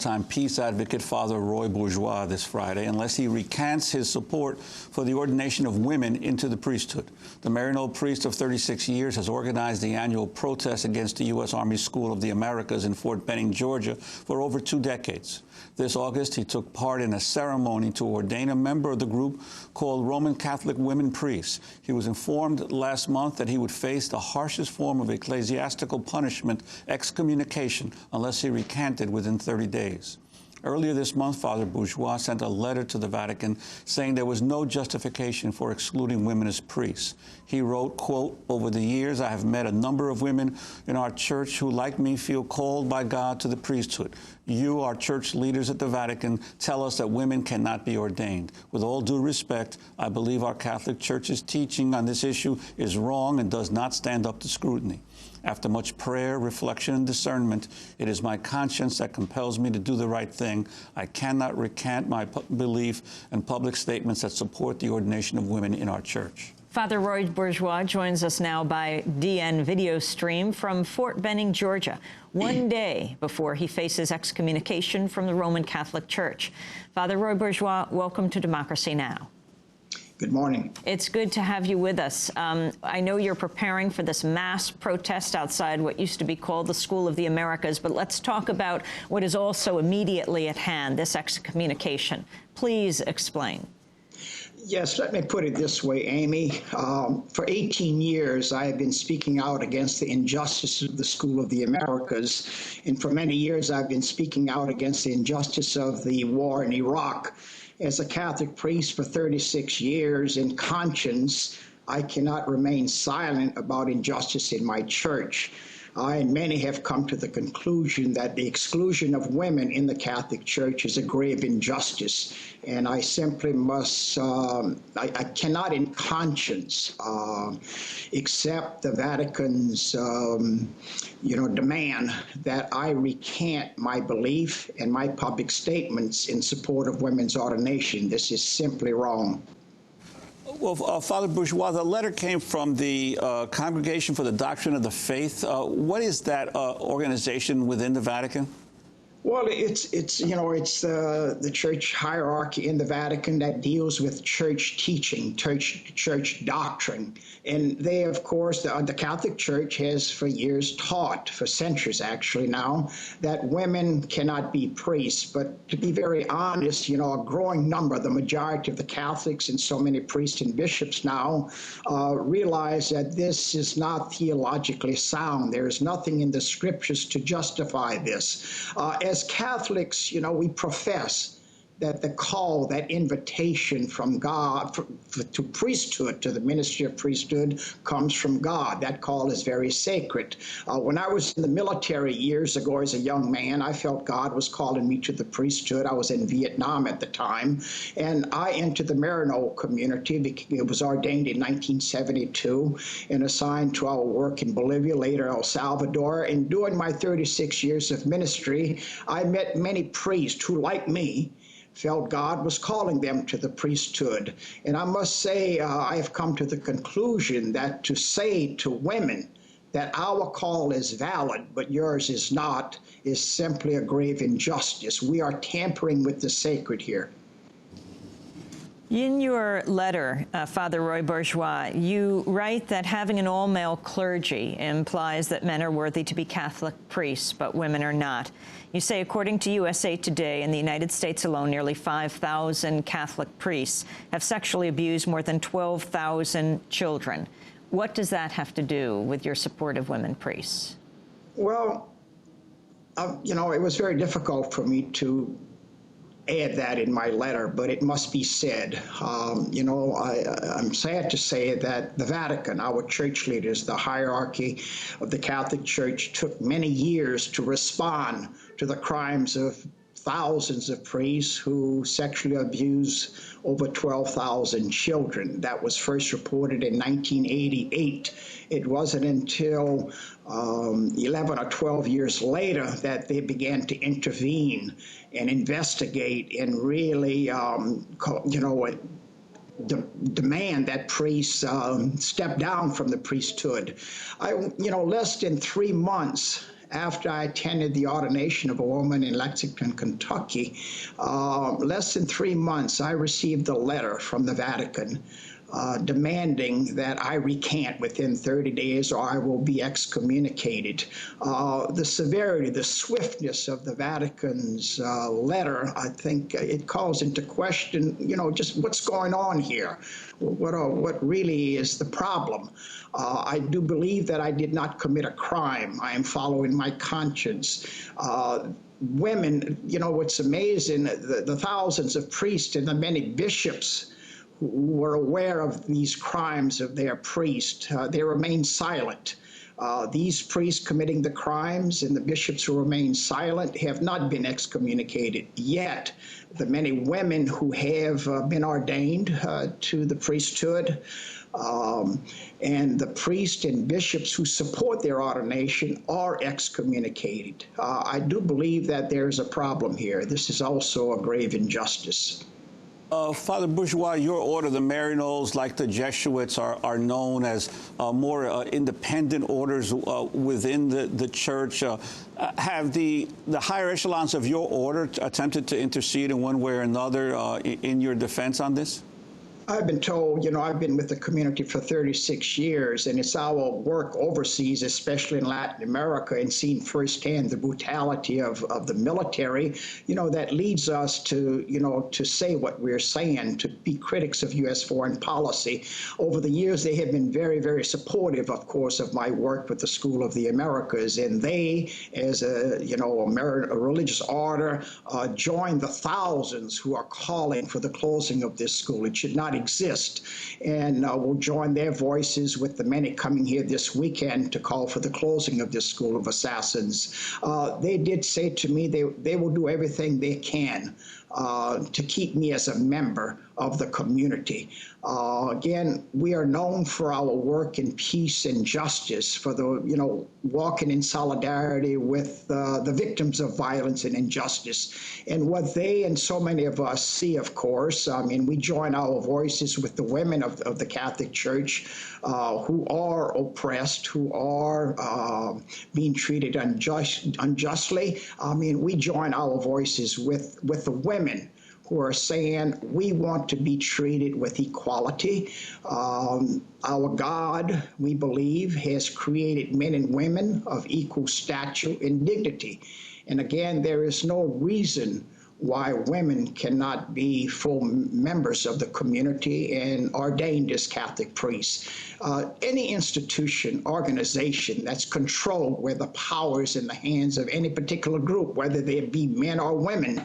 Time peace advocate Father Roy Bourgeois this Friday unless he recants his support for the ordination of women into the priesthood. The Maryknoll priest of 36 years has organized the annual protest against the US Armyâs School of the Americas in Fort Benning, Georgia, for over 2 decades. This August, he took part in a ceremony to ordain a member of the group called Roman Catholic Womenpriests. He was informed last month that he would face the harshest form of ecclesiastical punishment, excommunication, unless he recanted within 30 days. Earlier this month, Father Bourgeois sent a letter to the Vatican saying there was no justification for excluding women as priests. He wrote, quote, "Over the years, I have met a number of women in our church who, like me, feel called by God to the priesthood. You, our church leaders at the Vatican, tell us that women cannot be ordained. With all due respect, I believe our Catholic Church's teaching on this issue is wrong and does not stand up to scrutiny. After much prayer, reflection, and discernment, it is my conscience that compels me to do the right thing. I cannot recant my belief and public statements that support the ordination of women in our church." Father Roy Bourgeois joins us now by DN video stream from Fort Benning, Georgia, one day before he faces excommunication from the Roman Catholic Church. Father Roy Bourgeois, welcome to Democracy Now! Good morning. It's good to have you with us. I know you're preparing for this mass protest outside what used to be called the School of the Americas, but let's talk about what is also immediately at hand, this excommunication. Please explain. Yes, let me put it this way, Amy. For 18 years, I have been speaking out against the injustice of the School of the Americas. And for many years, I've been speaking out against the injustice of the war in Iraq. As a Catholic priest for 36 years, in conscience, I cannot remain silent about injustice in my church. I and many have come to the conclusion that the exclusion of women in the Catholic Church is a grave injustice. And I simply must, I cannot in conscience accept the Vatican's, demand that I recant my belief and my public statements in support of women's ordination. This is simply wrong. Well, Father Bourgeois, the letter came from the Congregation for the Doctrine of the Faith. What is that organization within the Vatican? Well, it's the church hierarchy in the Vatican that deals with church teaching, church doctrine. And they, of course, the Catholic Church has for years taught, for centuries actually now, that women cannot be priests. But to be very honest, a growing number, the majority of the Catholics and so many priests and bishops now realize that this is not theologically sound. There is nothing in the scriptures to justify this. As Catholics, we profess that the call, that invitation from God to priesthood, to the ministry of priesthood, comes from God. That call is very sacred. When I was in the military years ago as a young man, I felt God was calling me to the priesthood. I was in Vietnam at the time, and I entered the Maryknoll community. It was ordained in 1972 and assigned to our work in Bolivia, later El Salvador. And during my 36 years of ministry, I met many priests who, like me, felt God was calling them to the priesthood. And I must say, I have come to the conclusion that to say to women that our call is valid, but yours is not, is simply a grave injustice. We are tampering with the sacred here. In your letter, Father Roy Bourgeois, you write that having an all-male clergy implies that men are worthy to be Catholic priests, but women are not. You say, according to USA Today, in the United States alone, nearly 5,000 Catholic priests have sexually abused more than 12,000 children. What does that have to do with your support of women priests? Well, it was very difficult for me to add that in my letter, but it must be said. I'm sad to say that the Vatican, our church leaders, the hierarchy of the Catholic Church, took many years to respond to the crimes of thousands of priests who sexually abused over 12,000 children. That was first reported in 1988. It wasn't until 11 or 12 years later that they began to intervene and investigate and really, demand that priests step down from the priesthood. Less than 3 months after I attended the ordination of a woman in Lexington, Kentucky, less than 3 months, I received a letter from the Vatican demanding that I recant within 30 days or I will be excommunicated. The severity, the swiftness of the Vatican's letter, I think it calls into question, just what's going on here. What really is the problem? I do believe that I did not commit a crime. I am following my conscience. Women, what's amazing, the thousands of priests and the many bishops who were aware of these crimes of their priest, they remain silent. These priests committing the crimes and the bishops who remain silent have not been excommunicated yet. The many women who have been ordained to the priesthood and the priests and bishops who support their ordination are excommunicated. I do believe that there's a problem here. This is also a grave injustice. Father Bourgeois, your order, the Maryknolls, like the Jesuits, are known as more independent orders within the church. Have the higher echelons of your order attempted to intercede in one way or another in your defense on this? I've been told, I've been with the community for 36 years, and it's our work overseas, especially in Latin America, and seeing firsthand the brutality of the military, that leads us to, to say what we're saying, to be critics of U.S. foreign policy. Over the years, they have been very, very supportive, of course, of my work with the School of the Americas, and they, as a religious order, join the thousands who are calling for the closing of this school. It should not exist, and we'll join their voices with the many coming here this weekend to call for the closing of this school of assassins. They did say to me they will do everything they can to keep me as a member of the community. Again, we are known for our work in peace and justice, for the, walking in solidarity with the victims of violence and injustice. And what they and so many of us see, of course, we join our voices with the women of the Catholic Church who are oppressed, who are being treated unjustly. We join our voices with the women who are saying we want to be treated with equality. Our God, we believe, has created men and women of equal stature and dignity. And again, there is no reason why women cannot be full members of the community and ordained as Catholic priests. Any institution, organization that's controlled where the power is in the hands of any particular group, whether they be men or women,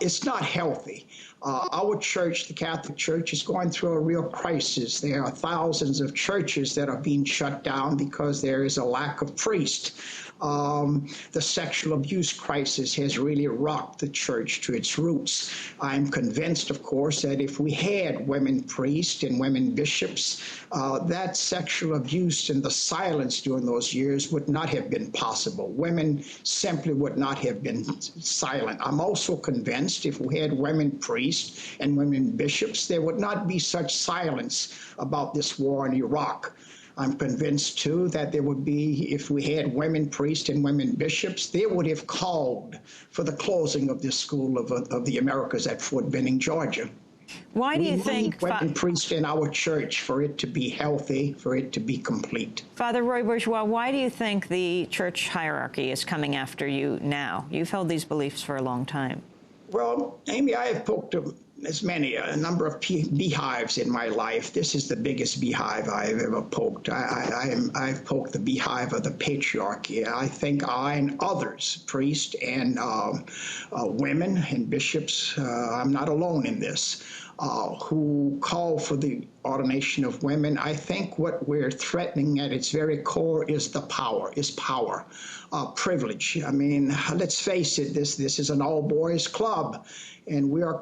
it's not healthy. Our church, the Catholic Church, is going through a real crisis. There are thousands of churches that are being shut down because there is a lack of priests. The sexual abuse crisis has really rocked the church to its roots. I'm convinced, of course, that if we had women priests and women bishops, that sexual abuse and the silence during those years would not have been possible. Women simply would not have been silent. I'm also convinced if we had women priests and women bishops, there would not be such silence about this war in Iraq. I'm convinced, too, that there would be, if we had women priests and women bishops, they would have called for the closing of this School of the Americas at Fort Benning, Georgia. Why do you think women priests in our church for it to be healthy, for it to be complete? Father Roy Bourgeois, why do you think the church hierarchy is coming after you now? You've held these beliefs for a long time. Well, Amy, I have poked a number of beehives in my life. This is the biggest beehive I've ever poked. I've poked the beehive of the patriarchy. I think I and others, priests and women and bishops, I'm not alone in this, who call for the ordination of women. I think what we're threatening at its very core is power, privilege. Let's face it, this is an all-boys club, and we are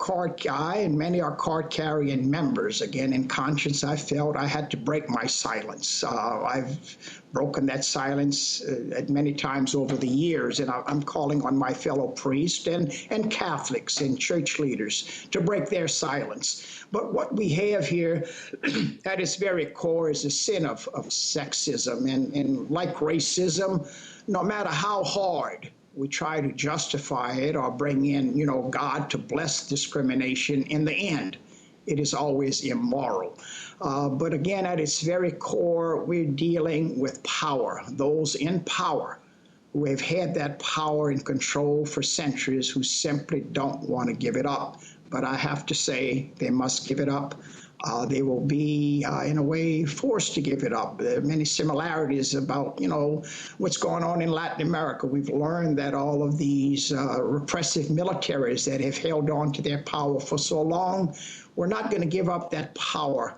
and many are card-carrying members. Again, in conscience, I felt I had to break my silence. I've broken that silence at many times over the years, and I'm calling on my fellow priests and Catholics and church leaders to break their silence. violence. But what we have here at its very core is a sin of sexism. And like racism, no matter how hard we try to justify it or bring in, God to bless discrimination, in the end, it is always immoral. But again, at its very core, we're dealing with power, those in power who have had that power and control for centuries, who simply don't want to give it up. But I have to say, they must give it up. They will be, in a way, forced to give it up. There are many similarities about, what's going on in Latin America. We've learned that all of these repressive militaries that have held on to their power for so long, we're not going to give up that power